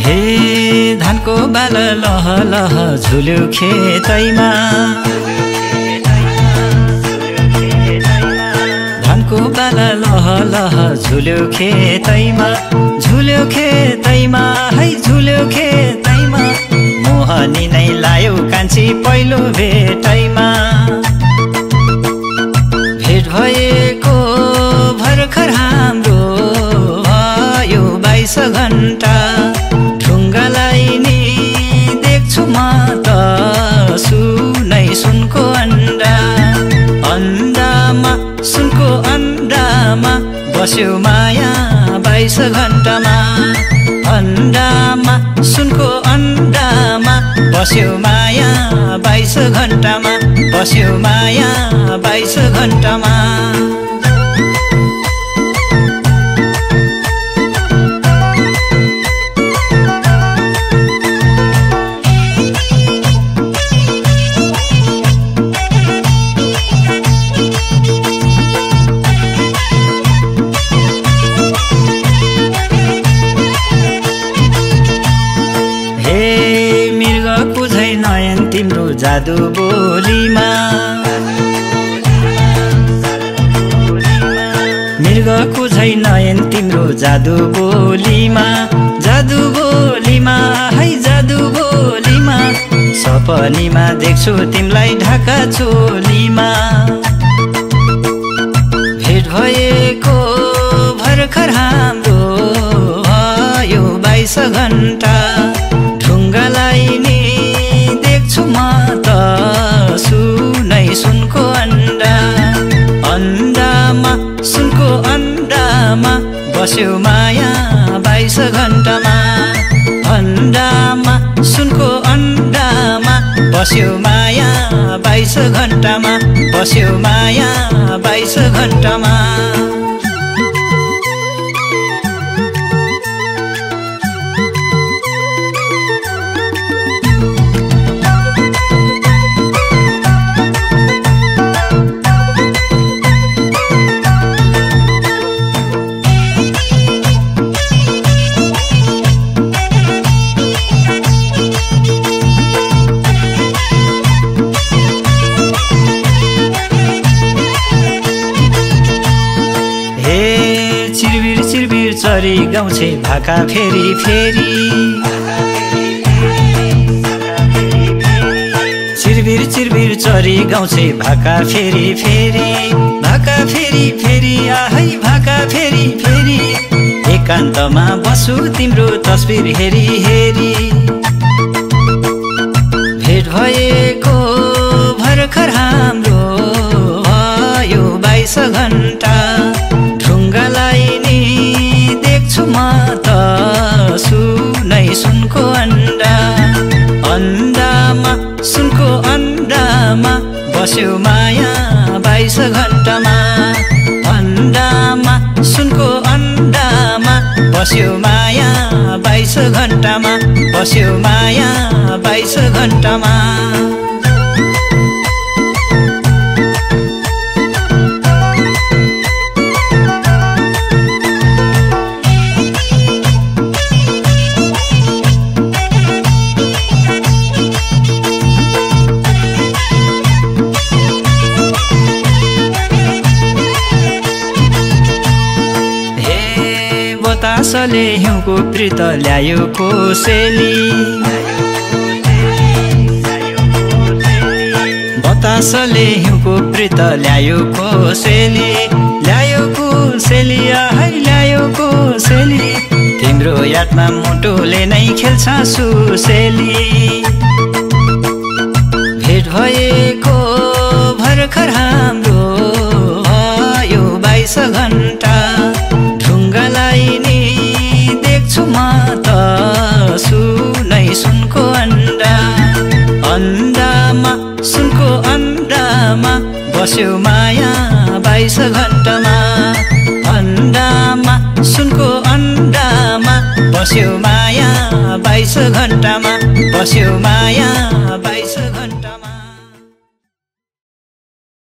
हे धानको बाल लह लह झुल्यो खेतैमा, धानको बाल लह लह झुल्यो खेतैमा, झुल्यो खेतैमा है झुल्यो खेतैमा। मोहनी नै लायो कान्छी पहिलो भेटैमा, भेट भएको भर्खर हाम्रो भयो 22 घण्टा। ढुङ्गालाई नि देख्छु म त सुनै सुनको अन्डा, अन्डामा सुनको अन्डामा बस्यो माया 22 घण्टामा, अन्डामा सुनको अन्डामा बस्यो माया 22 घण्टामा, बस्यो माया 22 घण्टामा। तिम्रो जादु बोलीमा, मृगको झै नयन तिम्रो जादु बोलीमा, जादु बोलीमा है जादु बोलीमा। सपनीमा देख्छु तिमीलाई ढाका चोलीमा, भेट भएको भर्खर हाम्रो भयो 22 घण्टा। ढुङ्गालाई नि देख्छु म त सुनै सुनको अन्डा, अन्डामा सुनको अन्डामा बस्यो माया 22 घण्टामा, अन्डामा सुनको अन्डामा बस्यो माया 22 घण्टामा, बस्यो माया 22 घण्टामा। चिरबिर चिरबिर चरी गाउँछे भाका फेरि फेरि, चिरबिर चिरबिर चरी गाउँछे भाका फेरि फेरि, भाका फेरि फेरि आहै भाका फेरि फेरि। एकान्तमा बसु तिम्रो तस्बिर हेरी हेरी, भेट भएको भर्खर हाम्रो भयो 22 घण्टा। ढुङ्गालाई नि देख्छु म त सुनै सुनको अन्डा, अन्डामा सुनको अन्डामा बस्यो माया 22 घण्टामा, अन्डामा सुनको अन्डामा बस्यो माया 22 घण्टामा, बस्यो माया 22 घण्टामा। बतासले हिउँको प्रीत ल्यायो कोसेली, बतासले हिउँको प्रीत ल्यायो कोसेली, ल्यायो कोसेली आहै ल्यायो कोसेली। तिम्रो यादमा मुटुले नै खेल्छ सुसेली, भेट भएको भर्खर हाम्रो भयो 22 घण्टा। ढुङ्गालाई नि देख्छु म त सुनै सुनको अन्डा, अन्डामा सुनको अन्डामा बस्यो माया 22 घण्टामा, अन्डामा सुनको अन्डामा बस्यो माया 22 घण्टामा, बस्यो माया 22